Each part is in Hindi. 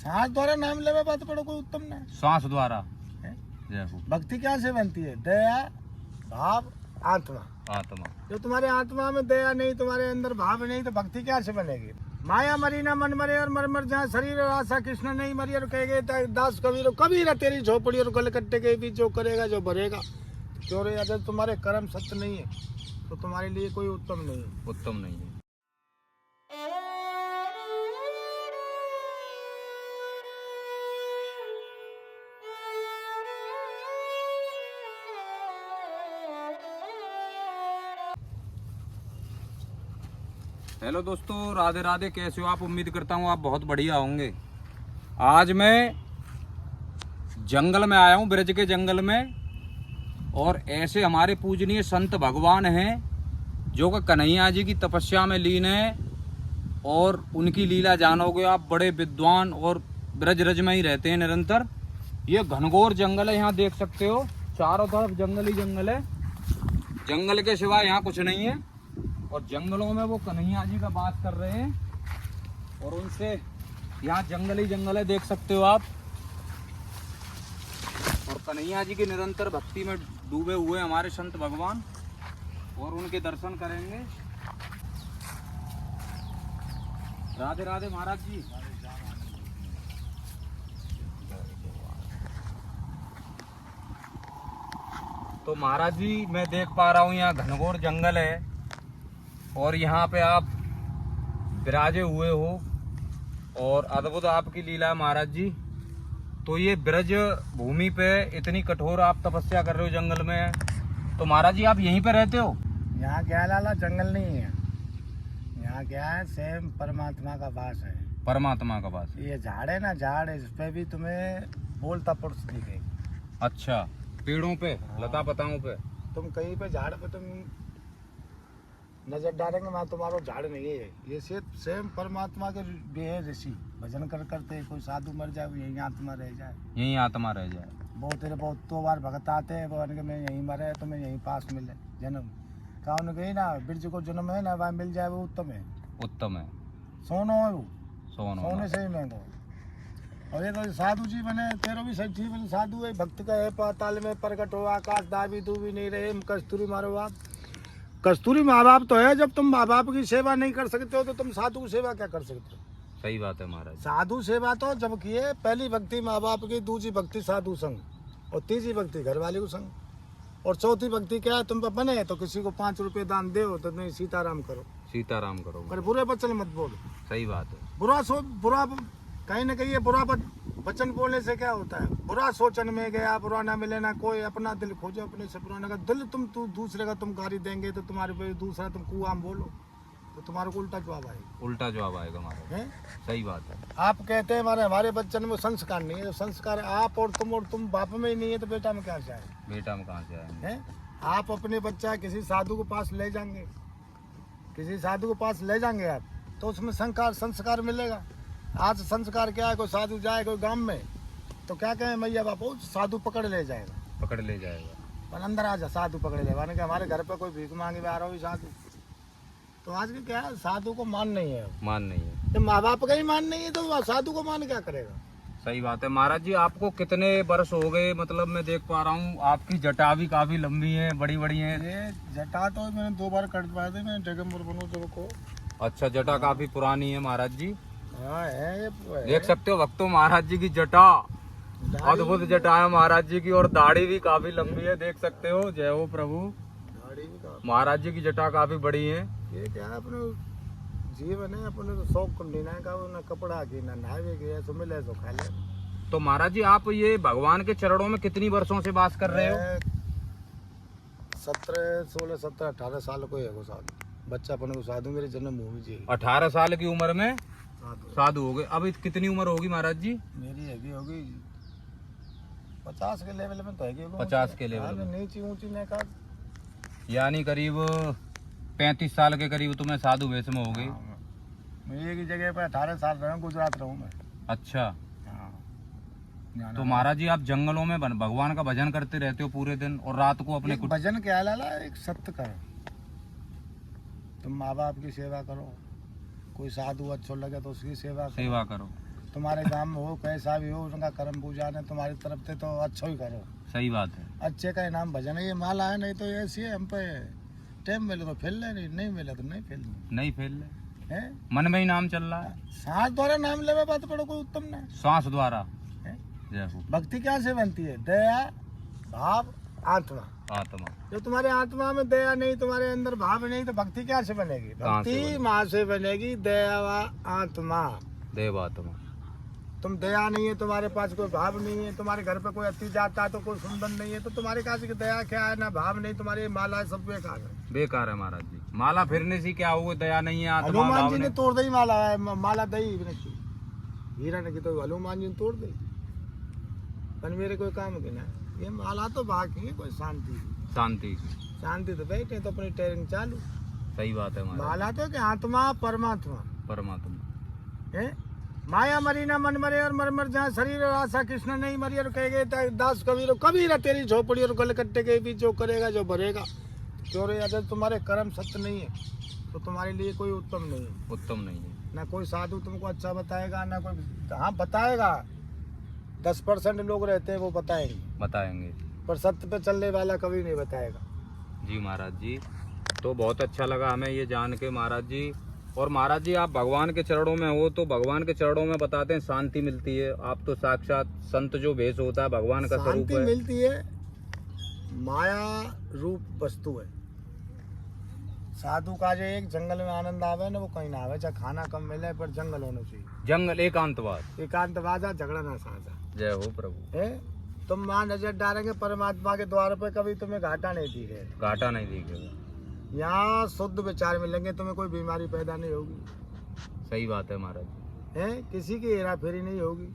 सांस द्वारा नाम लेवे बात पड़ो कोई उत्तम नहीं। श्वास द्वारा भक्ति क्या से बनती है? दया, भाव, आत्मा। आत्मा। जो तुम्हारे आत्मा में दया नहीं, तुम्हारे अंदर भाव नहीं, तो भक्ति क्या से बनेगी? माया मरी ना मन मरे और मर मर जहाँ शरीर और आशा कृष्ण नहीं मरी और कह गए दास कबीर कबीर तेरी झोपड़ी और गलकट्टे के बीच जो करेगा जो भरेगा। क्यों रे? अगर तुम्हारे कर्म सत्य नहीं है तो तुम्हारे लिए कोई उत्तम नहीं है। उत्तम नहीं है। हेलो दोस्तों, राधे राधे। कैसे हो आप? उम्मीद करता हूँ आप बहुत बढ़िया होंगे। आज मैं जंगल में आया हूँ, ब्रज के जंगल में, और ऐसे हमारे पूजनीय संत भगवान हैं जो कि कन्हैया जी की तपस्या में लीन है, और उनकी लीला जानोगे आप। बड़े विद्वान और ब्रज रज में ही रहते हैं निरंतर। ये घनघोर जंगल है, यहाँ देख सकते हो चारों तरफ जंगल ही जंगल है। जंगल के सिवाय यहाँ कुछ नहीं है, और जंगलों में वो कन्हैया जी का वास कर रहे हैं, और उनसे यहाँ जंगल ही जंगल है, देख सकते हो आप। और कन्हैया जी की निरंतर भक्ति में डूबे हुए हमारे संत भगवान, और उनके दर्शन करेंगे। राधे राधे महाराज जी। तो महाराज जी, मैं देख पा रहा हूँ यहाँ घनघोर जंगल है, और यहाँ पे आप विराजे हुए हो, और अद्भुत आपकी लीला है महाराज जी। तो ये ब्रज भूमि पे इतनी कठोर आप तपस्या कर रहे हो जंगल में, तो महाराज जी आप यहीं पे रहते हो? यहाँ क्या लाला जंगल नहीं है, यहाँ क्या है, स्वयं परमात्मा का वास है। परमात्मा का वास। ये झाड़ है ना, झाड़, इस पे भी तुम्हें बोलता पुरुष दिखेगा। अच्छा, पेड़ों पे, लता पताओं पे। तुम कहीं पे झाड़ पे तुम नजर डालेंगे, वहाँ तुम्हारा झाड़ नहीं है। ये सिर्फ स्वयं परमात्मा के भी है ऋषि। भजन करते कोई साधु मर जाए, यही आत्मा रह जाए, यही आत्मा रह जाए। बहुत तो बार भगत आते हैं, वो मैं यहीं मरे तो मैं यहीं पास मिले जन्म। कहा गई ना, ब्रज को जन्म है ना, वहाँ मिल जाए वो उत्तम है। उत्तम है। सोनो है वो, सोने से ही महंगो। और ये तो साधु जी बने, तेरो भी सच्ची बने साधु है। भक्त का है पाताल में प्रकट हो, आकाश दाबी तू भी नहीं रहे, कस्तूरी मारो आप। कस्तूरी माँ बाप तो है। जब तुम माँ बाप की सेवा नहीं कर सकते हो तो तुम साधु की सेवा क्या कर सकते हो? सही बात है महाराज। साधु सेवा तो जब किए, पहली भक्ति माँ बाप की, दूसरी भक्ति साधु संग, और तीसरी भक्ति घर वाले को संग, और चौथी भक्ति क्या है, तुम पे बने तो किसी को 5 रुपए दान दे तो नहीं, सीताराम करो। सीताराम करो, पर बुरे वचन मत बोलो। सही बात है। बुरा कहीं ना कहीं ये बुरा वचन बोलने से क्या होता है? बुरा सोचन में गया, बुरा ना मिले ना कोई। अपना दिल खोजो, अपने से पुराना का दिल तुम दूसरे का तुम गाली देंगे तो तुम्हारे पे दूसरा तुम कुआम बोलो तो तुम्हारे को उल्टा जवाब आएगा। उल्टा जवाब आएगा महाराज। सही बात है। आप कहते हैं हमारे बच्चन में संस्कार नहीं है। जो संस्कार आप और तुम बाप में ही नहीं है तो बेटा में क्या से आए? बेटा में कहाँ से आए? आप अपने बच्चा किसी साधु के पास ले जाएंगे, किसी साधु के पास ले जाएंगे आप, तो उसमें संस्कार मिलेगा। आज संस्कार क्या है, कोई साधु जाए कोई गांव में तो क्या कहें, मैया बापू साधु पकड़ ले जाएगा। पर अंदर आ जा, साधु पकड़ ले। माने कि हमारे घर पे कोई भीख मांगे आ रहा हो साधु, तो आज के क्या है, साधु को मान नहीं है। तो माँ बाप का ही मान नहीं है तो साधु को मान क्या करेगा? सही बात है महाराज जी। आपको कितने वर्ष हो गए? मतलब मैं देख पा रहा हूँ आपकी जटा भी काफी लंबी है, बड़ी बड़ी है। ये जटा तो मैंने 2 बार कटवाए थे, मैंने दिगंबर बनो जब को। अच्छा, जटा काफी पुरानी है महाराज जी। हाँ है, देख सकते हो भक्तों, महाराज जी की जटा, अद्भुत जटा है महाराज जी की, और दाढ़ी भी काफी लंबी है, देख सकते हो। जय हो प्रभु। महाराज जी की जटा काफी बड़ी है। ये क्या है, अपने जीवन है, अपने तो शौक को लेना का, ना कपड़ा की ना नहावे के, तो मिले तो खा ले। तो महाराज जी, आप ये भगवान के चरणों में कितनी वर्षों से वास कर रहे हो? 16, 17, 18 साल को है वो साधु। बच्चा अपने को साधु, मेरे जन्मभूमि जी। 18 साल की उम्र में साधु हो गए। अब कितनी उम्र होगी महाराज जी? मेरी हैगी होगी 50 के लेवल में तो हैगी। 50 के लेवल में? नीची ऊंची नहीं का, यानी करीब 35 साल के करीब तुम्हें साधु वेश में हो गई। मैं एक ही जगह पे 18 साल रहा हूँ, गुजरात रहूँ मैं। अच्छा। तो महाराज जी, आप जंगलों में भगवान का भजन करते रहते हो पूरे दिन, और रात को अपने भजन क्या लाला, एक सत्य करो। तुम माँ बाप की सेवा करो, कोई साधु अच्छा लगे तो उसकी सेवा करो। तुम्हारे गांव में हो कैसा भी हो, उनका कर्म पूजा ने तुम्हारी तरफ से तो अच्छा ही करो। सही बात है। अच्छे का इनाम भजन है, ये माला है। नहीं तो ऐसी है, हम पे टाइम मिले तो फैल ले, नहीं मिले तो नहीं फैल नहीं फैल ले, है। मन में ही नाम चल रहा है। सांस द्वारा नाम लेवे बात पड़ो कोई उत्तम नहीं श्वास द्वारा। है। जय हो। भक्ति क्या से बनती है? दया, भाव, आत्मा। आत्मा। जो तुम्हारे आत्मा में दया नहीं, तुम्हारे अंदर भाव नहीं, तो भक्ति क्या से बनेगी? कहाँ से भक्ति बनेगी? माँ से बनेगी, दया व आत्मा। देव आत्मा। तुम दया नहीं है, तुम्हारे पास कोई भाव नहीं है, तुम्हारे घर पे कोई अति जाता है तो कोई सुंदर नहीं है, तो तुम्हारे काश की दया क्या है? ना भाव नहीं, तुम्हारी माला सब बेकार है। बेकार है महाराज जी। माला फिरने से क्या हुआ? दया नहीं है, आत्मा हनुमान भाव जी ने नहीं। तोड़ दी माला, माला दई की हीरा ने की तो हनुमान जी ने तोड़ दी। पर मेरे कोई काम की ना, ये माला तो बाकी है, कोई शांति शांति। शांति तो बैठे तो अपनी ट्रेनिंग चालू। सही बात है महाराज। माला तो क्या, आत्मा परमात्मा परमात्मा। है। माया मरी ना मन मरे, और मर मर जहाँ शरीर और आशा कृष्ण नहीं मरी। और कहेगे दास कबीर कबीर तेरी झोपड़ी और गलकट्टे के बीच जो करेगा जो भरेगा। क्यों रे? अगर तुम्हारे कर्म सत्य नहीं है तो तुम्हारे लिए कोई उत्तम नहीं है। उत्तम नहीं है। ना कोई साधु तुमको अच्छा बताएगा, ना कोई, हाँ बताएगा, 10% लोग रहते हैं वो बताएंगे, बताएंगे। पर सत्य पे चलने वाला कभी नहीं बताएगा। जी महाराज जी, तो बहुत अच्छा लगा हमें ये जान के महाराज जी। और महाराज जी, आप भगवान के चरणों में हो तो भगवान के चरणों में बताते हैं शांति मिलती है। आप तो साक्षात संत जो भेष होता है भगवान का स्वरूप शांति है। मिलती है, माया रूप वस्तु है। साधु का जो एक जंगल में आनंद आवे ना, वो कहीं ना आवे, चाहे खाना कम मिले पर जंगल होना चाहिए। जंगल एकांतवास। एकांतवादा, झगड़ा ना साझा जय हो प्रभु। है। तुम वहाँ नजर डालेंगे परमात्मा के द्वार पे, कभी तुम्हें घाटा नहीं दिखेगा। घाटा नहीं दिखेगा। यहाँ शुद्ध विचार मिलेंगे, तुम्हें कोई बीमारी पैदा नहीं होगी। सही बात है महाराज जी। है, किसी की हेरा फेरी नहीं होगी।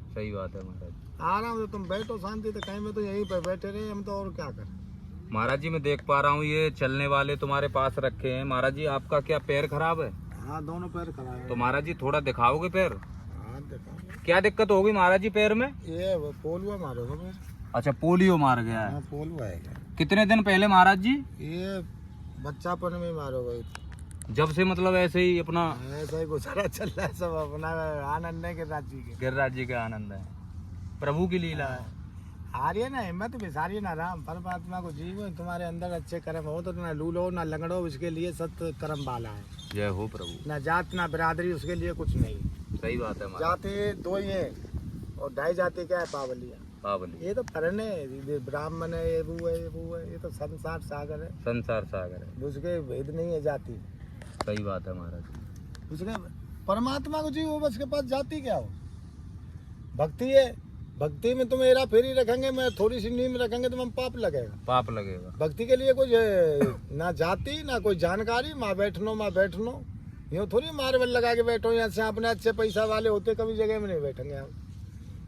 सही बात है महाराज जी। आराम से तुम बैठो शांति, तो कहीं में तो यहीं पर बैठे रहे, हम तो और क्या करें। महाराज जी, मैं देख पा रहा हूँ ये चलने वाले तुम्हारे पास रखे हैं। महाराज जी, आपका क्या पैर खराब है? हाँ, दोनों पैर खराब है। तो महाराज जी थोड़ा दिखाओगे पैर? हाँ देखो, क्या दिक्कत होगी महाराज जी पैर में? ये वो पोलुआ मारोगे मेरे। अच्छा, पोलियो मार गया है। हाँ, पोलुआ है क्या? कितने दिन पहले महाराज जी? ये बच्चापन में मारोगे। जब से मतलब ऐसे ही अपना ऐसा ही गुजारा चल रहा है, सब अपना आनंद है गिरिराज जी के। गिरिराज जी का आनंद है, प्रभु की लीला है। हारिए ना हिम्मत, बिसारिए ना राम, परमात्मा को जीवो। तुम्हारे अंदर अच्छे कर्म हो तो ना लूलो ना लंगड़ो, उसके लिए सत्य कर्म वाला है। जय हो प्रभु। ना जात ना बिरादरी, उसके लिए कुछ नहीं। सही बात है महाराज। जाति दो ही है, और ढाई जाति क्या है? पावलिया। पावली। ये तो फरने है, ब्राह्मण है, ये वो है, ये वो है, ये तो संसार सागर है। संसार सागर है। उसके भेद नहीं है जाति। सही बात है महाराज। उसके परमात्मा को जीवो, बस के पास जाति क्या हो? भक्ति है, भक्ति में तुम हेरा फेरी रखेंगे, मैं थोड़ी सी नीम रखेंगे तो हम पाप लगेगा। पाप लगेगा। भक्ति के लिए कुछ ना जाति ना कोई जानकारी, माँ बैठनो यूँ थोड़ी मार्बल लगा के बैठो। यहाँ से अपने अच्छे पैसा वाले होते कभी जगह में नहीं बैठेंगे हम,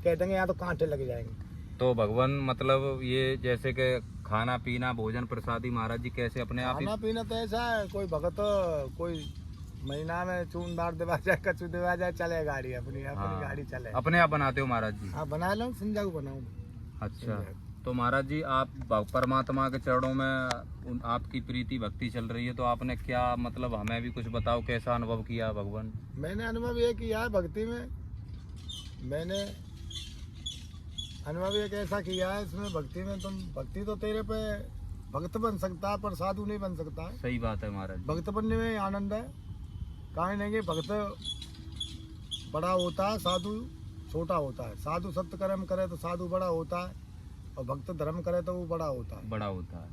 कह देंगे यहाँ तो कांटे लग जाएंगे। तो भगवान मतलब ये जैसे कि खाना पीना भोजन प्रसादी महाराज जी कैसे अपने आप ही? खाना पीना तो ऐसा है, कोई भगत कोई महीना में चून दार दिवा जाए, कचू दिवा जाए, चले गाड़ी अपनी हाँ। गाड़ी चले। अपने आप बनाते हो महाराज जी? हाँ, बना लो, संजा को बनाऊँ। अच्छा, तो महाराज जी आप परमात्मा के चरणों में आपकी प्रीति भक्ति चल रही है, तो आपने क्या मतलब हमें भी कुछ बताओ, कैसा अनुभव किया भगवान? मैंने अनुभव ये किया है भक्ति में, मैंने अनुभव एक ऐसा किया है इसमें, भक्ति में तुम, भक्ति तो तेरे पे भक्त बन सकता है पर साधु नहीं बन सकता है। सही बात है महाराज जी। भक्त बनने में आनंद है, कहीं नहीं कि भक्त बड़ा होता है, साधु छोटा होता है। साधु सत्य कर्म करे तो साधु बड़ा होता है, और भक्त धर्म करे तो वो बड़ा होता है। बड़ा होता है।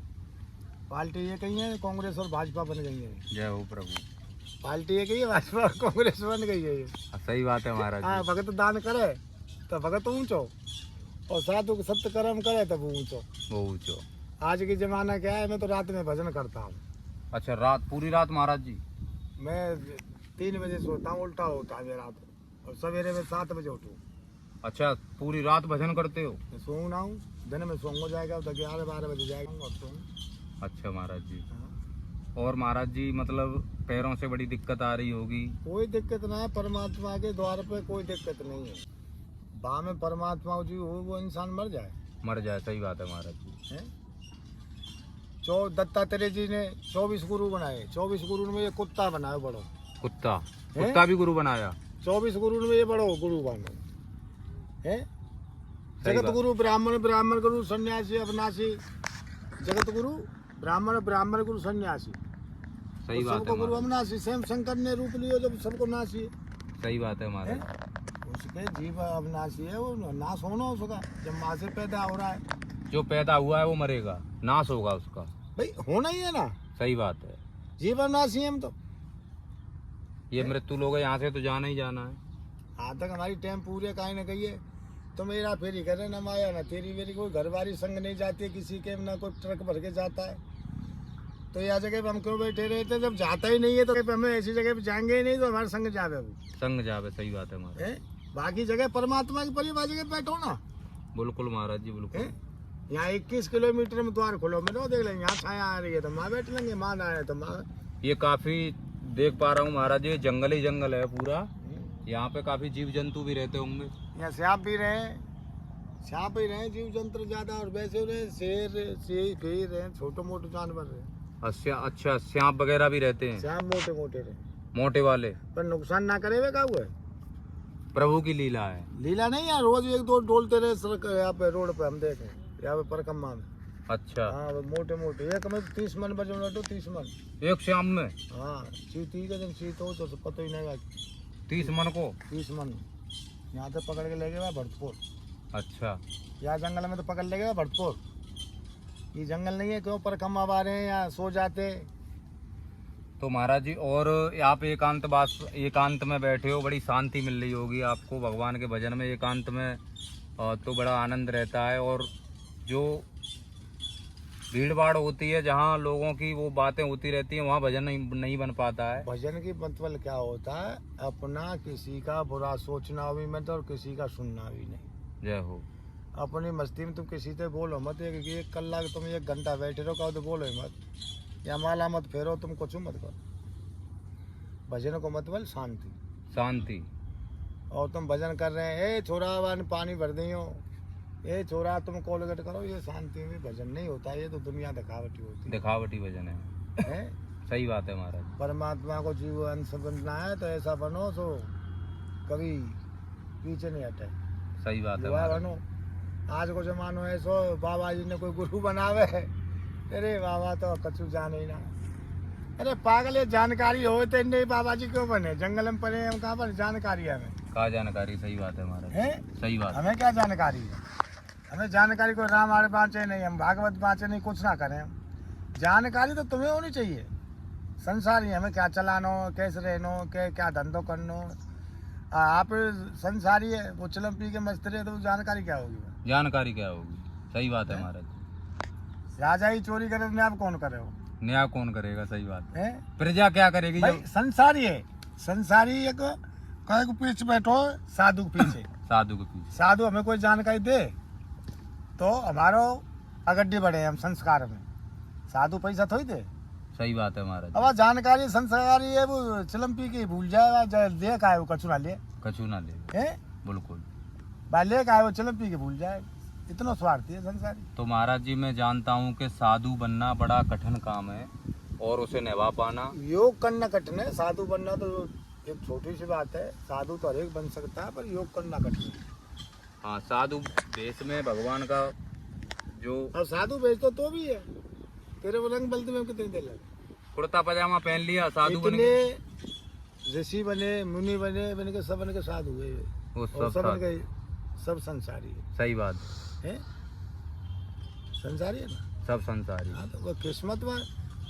पार्टी ये कही है, कांग्रेस और भाजपा बन गई है। जय हो प्रभु। पार्टी ये कही है, भाजपा और कांग्रेस बन गई है ये। सही बात है महाराज हाँ, जी। भगत दान करे तो भगत ऊंचो, और साधु को सत्य कर्म करे तब ऊंचो। वो ऊंचो। आज की जमाना क्या है, मैं तो रात में भजन करता हूँ। अच्छा, रात पूरी रात महाराज जी? मैं 3 बजे सोता हूँ, उल्टा होता है मेरा तो, और सवेरे में 7 बजे उठूँ। अच्छा, पूरी रात भजन करते हो? मैं सोऊँ ना हूँ, दिन में सोऊंगा जाएगा तो 11-12 बजे जाएगा और सोऊँ। अच्छा महाराज जी। हाँ। और महाराज जी मतलब पैरों से बड़ी दिक्कत आ रही होगी? कोई दिक्कत ना है, परमात्मा के द्वार पे कोई दिक्कत नहीं है। बा में परमात्मा जी हो, वो इंसान मर जाए। मर जाए। सही बात है महाराज जी। हैं? दत्तात्रेय जी ने 24 गुरु बनाए, 24 गुरु में ये कुत्ता बनाया बड़ो। कुत्ता? कुत्ता भी गुरु बनाया? 24 गुरु में ये बड़ो गुरु बनो है। सही जगत बात। गुरु ब्राह्मण, ब्राह्मण गुरु सन्यासी अविनाशी। जगत गुरु ब्राह्मण, ब्राह्मण गुरु सन्यासी। सही बात है सबको गुरु महाराज, अविनाशी। स्वयं शंकर ने रूप लियो जब सबको नाशी है। सही बात है हैं? महाराज। उसके जीव अविनाशी है, वो नाश होना उसका जब माँ से पैदा हो रहा है। जो पैदा हुआ है वो मरेगा, नाश होगा उसका। भाई होना ही है ना, सही बात है। जीव अविनाशी है हम तो। ये मृत्यु लोग है, यहाँ से तो जाना ही जाना है। आज तक हमारी टाइम पूरे काहे न गई है। तो मेरा फेरी करे ना माया ना तेरी मेरी, कोई घरवारी संग नहीं जाती है किसी के, ना कोई ट्रक भर के जाता है। तो यह जगह पे हम क्यों बैठे रहते, जब जाता ही नहीं है तो हमें ऐसी जगह पे जाएंगे ही नहीं तो हमारे संग जावे वो संग जावे, सही बात है महाराज। है। बाकी जगह परमात्मा की परिवार जगह बैठो ना। बिल्कुल महाराज जी, बिल्कुल। हैं? यहाँ 21 किलोमीटर में द्वार खोलो मेरे देख लेंगे, यहाँ छाया आ रही है तो माँ बैठ लेंगे, माँ ना आए तो माँ। ये काफी देख पा रहा हूँ महाराज, ये जंगल ही जंगल है पूरा। यहाँ पे काफी जीव जंतु भी रहते होंगे। यहाँ सांप भी रहे, सांप ही रहे, जीव जंतु ज्यादा और वैसे रहे, शेर शेर रहे, छोटे मोटे जानवर रहे। अच्छा, सांप वगैरह भी रहते हैं, सांप मोटे मोटे रहे, मोटे वाले। पर नुकसान ना करे वे का हुआ है। प्रभु की लीला है। लीला नहीं है, रोज एक दो डोलते रहे सड़क यहाँ पे रोड पे हम देखे, यहाँ पे परकम्मा में। अच्छा, हाँ वो मोटे मोटे एक में 30 मन बजे 30 मन। एक शाम में हाँ चीती का जब चीत हो तो पता ही नहीं लगा। 30 मन को। 30 मन यहाँ से पकड़ के ले गए भरतपुर। अच्छा, यहाँ जंगल में तो पकड़ ले गए भरतपुर। ये जंगल नहीं है, क्यों परकम्मा आ रहे हैं यहाँ सो जाते। तो महाराज जी, और आप एकांत में बैठे हो, बड़ी शांति मिल रही होगी आपको भगवान के भजन में। एकांत में तो बड़ा आनंद रहता है। और जो भीड़ भाड़ होती है, जहाँ लोगों की वो बातें होती रहती हैं, वहाँ भजन नहीं बन पाता है। भजन की मतलब क्या होता है, अपना किसी का बुरा सोचना भी मत और किसी का सुनना भी नहीं। जय हो। अपनी मस्ती में तुम किसी से बोलो मत। एक कलाक तुम 1 घंटा बैठे रहो, कहो तो बोलो ही मत, या माला मत फेरो, तुम कुछ मत करो। भजन को मतलब शांति, शांति। और तुम भजन कर रहे हैं, ए छोरा वन पानी भर दी हो, ए छोरा तुम कोलगेट करो, ये शांति में भजन नहीं होता। ये तो दुनिया दिखावटी होती है। दिखावटी भजन है। सही बात है महाराज। परमात्मा को जीव अंश बनना है तो ऐसा बनो सो कभी पीछे नहीं हटे। सही बात है युवा महाराज। बनो। आज को जमानो है सो बाबा जी ने कोई गुरु बनावे, अरे बाबा तो कछु जाने ही ना। अरे पागल, ये जानकारी हो तो नहीं बाबा जी क्यों बने, जंगल में पड़े हम कहाँ पर जानकारी है हमें। कहा जानकारी, सही बात है महाराज। है सही बात। हमें क्या जानकारी है, हमें जानकारी कोई रामायण बाँचे नहीं, हम भागवत बाँचे नहीं, कुछ ना करें हम। जानकारी तो तुम्हें होनी चाहिए संसारी, हमें क्या चलानो, कैसे रहनो, क्या धंधो करनो। आप संसारी है, वो चलम पी के मस्त रहे तो जानकारी क्या होगी। जानकारी क्या होगी, सही बात है महाराज। राजा ही चोरी करे तो न्याय कौन करे, वो न्याय कौन करेगा, सही बात है। प्रजा क्या करेगी भाई जब। संसारी है, संसारी एक कहे को पीछे बैठो साधु के पीछे। साधु के पीछे। साधु हमें कोई जानकारी दे तो हमारो अगड्डी बढ़े हम संस्कार में, साधु पैसा थोड़ी दे। सही बात है महाराज। अब जानकारी संस्कारी है, वो चिलम पी के भूल जाए, ले का है वो कछु ना ले, कछु ना ले। हैं बिल्कुल। भाई ले का है वो चिलम पी के भूल जाए, इतना स्वार्थी है संसारी। तो महाराज जी, मैं जानता हूँ कि साधु बनना बड़ा कठिन काम है और उसे निभा पाना। योग करना कठिन है, साधु बनना तो एक छोटी सी बात है। साधु तो हर एक बन सकता है, पर योग करना कठिन है। हाँ, साधु देश में भगवान का जो। अब साधु भेजतो तो भी है, तेरे वो रंग बलते में कितनी देर लगे। कुर्ता पजामा पहन लिया, साधु बन इतने गए। ऋषि बने, मुनि बने, बन के सब बन के साधु हुए, वो और सब सब बन साधु। के सब संसारी है। सही बात हैं? संसारी है ना, सब संसारी। हाँ तो वो किस्मत में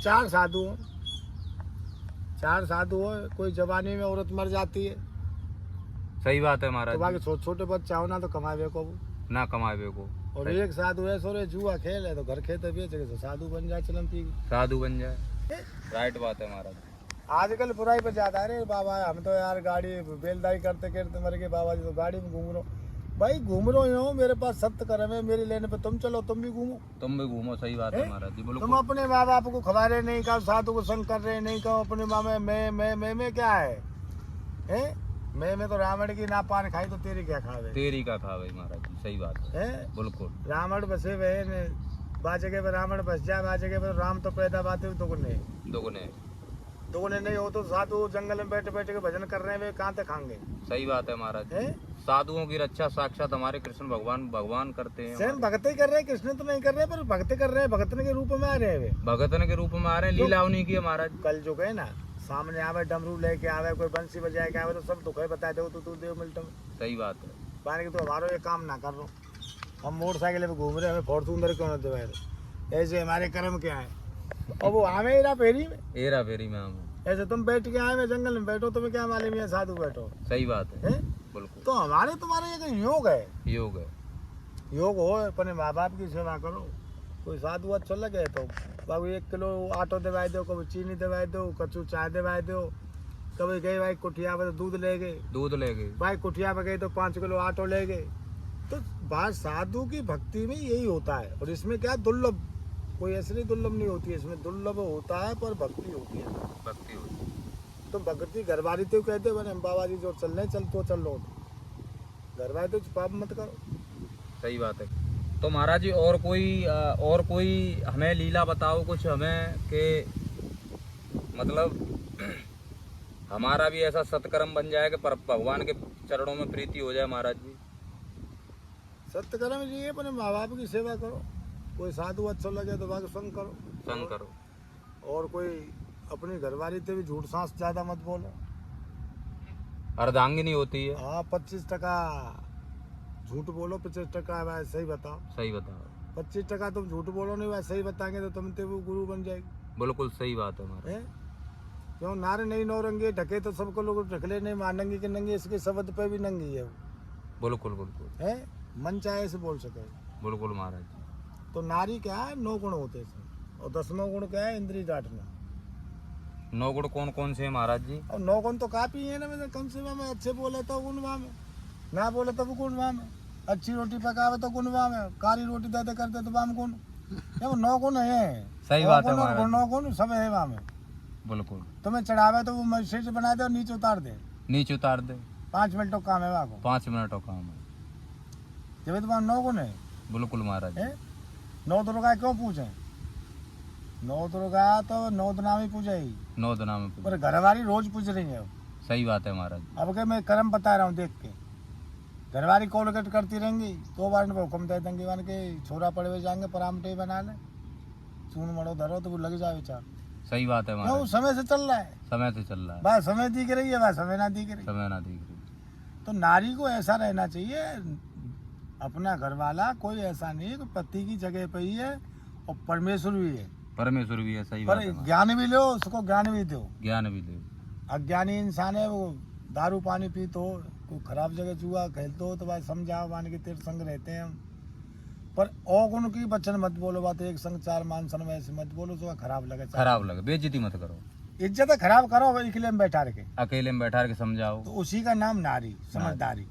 4 साधु हो, 4 साधु हो। कोई जवानी में औरत मर जाती है सही बात है तो महाराज बाकी जी। छोटे छोटे बच्चा हो ना तो कमावे को वो। ना कमावे को। और सही। एक साधु है सोरे जुआ खेल है तो घर खेत बेच के तो साधु बन जाए चलम पी के। साधु बन जाए, राइट बात है महाराज। आजकल बुराई पे ज्यादा है। अरे बाबा हम तो यार गाड़ी बेलदारी करते करते मर गए, बाबा जी तो गाड़ी में घूम रहे हो। भाई घूम रहे हो, मेरे पास सत्य कर्म है, मेरी लेने पे तुम चलो, तुम भी घूमो। तुम भी घूमो, सही बात है महाराज जी। तुम बिल्कुल। अपने माँ बाप को खवा रहे नहीं, कहो साधु को संग कर रहे नहीं, कहो अपने माँ में मैं क्या है, मैं तो रावण की ना पान खाई तो तेरी क्या खावे। तेरी का खावे महाराज जी, सही बात है। बिल्कुल। रावण बसे वे बा जगह पे रावण बस जाए, बा जगह पे राम तो पैदा बाते दुगने। दोगुने। दोगुने नहीं हो तो साधु जंगल में बैठे बैठे के भजन कर रहे हैं, वे कहाँ तक खाएंगे? सही बात है महाराज। हैं? साधुओं की रक्षा साक्षात हमारे कृष्ण भगवान करते हैं। स्वयं भगत ही कर रहे हैं, कृष्ण तो नहीं कर रहे, पर भक्त कर रहे हैं, भगतन के रूप में आ रहे हैं वे। भगतन के रूप में आ रहे हैं, लीला उन्हीं की है महाराज। कल जो गए ना, सामने आवे डमरू लेके आवे, कोई बंसी बजाए के आवे, तो सब दुख है बताए दो तो देव मिलता। सही बात है। पानी की तो हमारो ये काम ना कर रो, हम मोटरसाइकिल पे घूम रहे हैं, हमें फॉर्चूनर क्यों न दे? ऐसे हमारे कर्म क्या है? और वो आवे हेरा फेरी में, हेरा फेरी में हम। ऐसे तुम बैठ के आए में जंगल में बैठो, तुम्हें क्या मालूम है साधु बैठो? सही बात है, हैं? बिल्कुल। तो हमारे तुम्हारे ये कोई योग है, योग है। योग हो अपने माँ बाप की सेवा करो। कोई साधु अच्छा लगे तो बाबू 1 किलो आटो दिवाई दो, कभी चीनी दिवाई दो, कचू चाय दिवाई दो। कभी गए भाई कुटिया पे तो दूध ले गए, दूध ले गए। भाई कुटिया पे गए तो 5 किलो आटो ले गए। तो बात साधु की भक्ति में यही होता है। और इसमें क्या दुर्लभ, कोई ऐसी नहीं दुर्लभ नहीं होती है, इसमें दुर्लभ होता है पर भक्ति होती है। भक्ति होती है। तो भक्ति घरवाली तो कहते बने हम बाबा जी जो चल रहे चल तो चल लो, घरवाली तो पाप मत करो। सही बात है। तो महाराज जी और कोई हमें लीला बताओ कुछ हमें, कि मतलब हमारा भी ऐसा सत्कर्म बन जाए कि पर भगवान के चरणों में प्रीति हो जाए महाराज जी। सत्कर्म जी अपने माँ बाप की सेवा करो, कोई साधु अच्छा लगे तो भाग संग करो, संग करो। और कोई अपनी घरवाली से भी झूठ सांस ज्यादा मत बोलो। अर्धांगिनी होती है। हाँ 25% झूठ बोलो, 25% वैसे सही बताओ। सही बताओ। 25% तुम झूठ बोलो नहीं, वैसे सही बताएंगे तो तुम ते वो गुरु बन जाएगी। बिल्कुल सही बात है हमारे। क्यों नारे नहीं नौरंगे ढके तो सबको लोग ढकले नहीं, मानंगी के नंगी, इसके शब्द पे भी नंगी है वो। बिल्कुल बिल्कुल है, मन चाहे से बोल सके। बिल्कुल महाराज जी। तो नारी क्या है, 9 गुण होते हैं इसमें, और 10वां गुण क्या है, इंद्रिय डांटना। 9 गुण कौन कौन से हैं महाराज जी? और 9 गुण तो काफी है ना, मतलब कम से कम अच्छे बोले तो गुणवा में, ना बोले तो वो गुणवा में। अच्छी रोटी पकावे तो गुणवा में, कारी रोटी दे कर दे तो वाम गुण। वो 9 गुण है। सही बात है महाराज। 9 गुण सब है वहाँ में। बिल्कुल। तुम्हें चढ़ावे तो वो मैसेज बना दे और नीचे उतार दे, नीचे उतार दे। 5 मिनट का काम है वहाँ को। 5 मिनट का काम है। जब तुम्हारा 9 गुण है। बिल्कुल महाराज जी। 9 दुर्गा क्यों पूछे? 9 दुर्गा तो 9 दिना में पूजेगी, 9 दिना में पूजा। पर घरवाली रोज पूज रही है। सही बात है महाराज। अब क्या मैं कर्म बता रहा हूँ देख के, घरवाली कोलगेट करती रहेंगी तो बार हुक्म दे देंगे मान के छोरा पड़े हुए जाएंगे परामटे बना ले, चून मड़ो धरो तो वो लग जाए विचार। सही बात है क्यों? महाराज। समय से चल रहा है, समय से चल रहा है। बस समय दिख रही है, बस समय ना दिख रही। समय ना दिख रही। तो नारी को ऐसा रहना चाहिए, अपना घरवाला कोई ऐसा नहीं है कि पति की जगह पे ही है और परमेश्वर भी है। परमेश्वर भी है। सही पर बात है। ज्ञान भी लो, उसको ज्ञान भी दो। ज्ञान भी दे। अज्ञानी इंसान है वो, दारू पानी पीते हो, कोई खराब जगह जुआ खेलते हो तो भाई समझाओ, मान के तेरे संग रहते हैं हम। पर अवगुण की वचन मत बोलो, बात एक संग 4 मान सन वैसे मत बोलो तो खराब लगे। खराब लगे, बेइज्जती मत करो। इज्जत खराब करो अकेले में बैठा के, अकेले में बैठा के समझाओ, तो उसी का नाम नारी, समझदारी।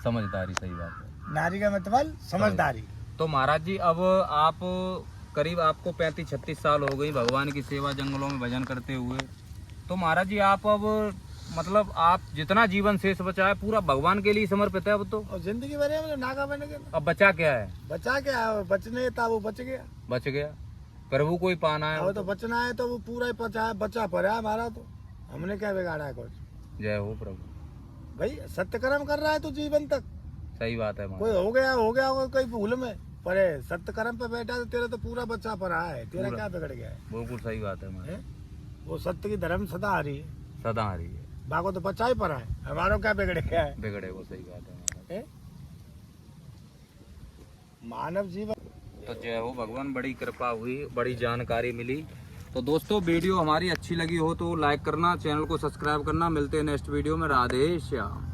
समझदारी। सही बात है। नारी का मतलब समझदारी। तो महाराज जी अब आप करीब आपको 35-36 साल हो गई भगवान की सेवा जंगलों में भजन करते हुए। तो महाराज जी आप अब मतलब आप जितना जीवन शेष बचा है पूरा भगवान के लिए समर्पित है अब तो? और जिंदगी भर में नागा बन गया। अब बचा क्या है? बचा क्या, बचने था वो बच गया। बच गया, प्रभु को ही पाना है। अब तो बचना है तो वो पूरा ही बचा पड़ा है हमारा, तो हमने क्या बिगाड़ा है कुछ? जय हो प्रभु। भाई सत्यकर्म कर रहा है तो जीवन तक। सही बात है। कोई हो गया होगा कोई भूल में, पर सत्यकर्म पे बैठा तो तेरा तो पूरा बच्चा पड़ा है, तेरा क्या बिगड़ गया है? बिल्कुल सही बात है महाराज। वो सत्य की धर्म सदा आ रही है, सदा आ रही है। बाको तो बच्चा ही पड़ा है, हमारा क्या बिगड़ गया है? बिगड़े वो। सही बात है महाराज। मानव जीवन। तो जय हो भगवान, बड़ी कृपा हुई, बड़ी जानकारी मिली। तो दोस्तों वीडियो हमारी अच्छी लगी हो तो लाइक करना, चैनल को सब्सक्राइब करना। मिलते हैं नेक्स्ट वीडियो में। राधे श्याम।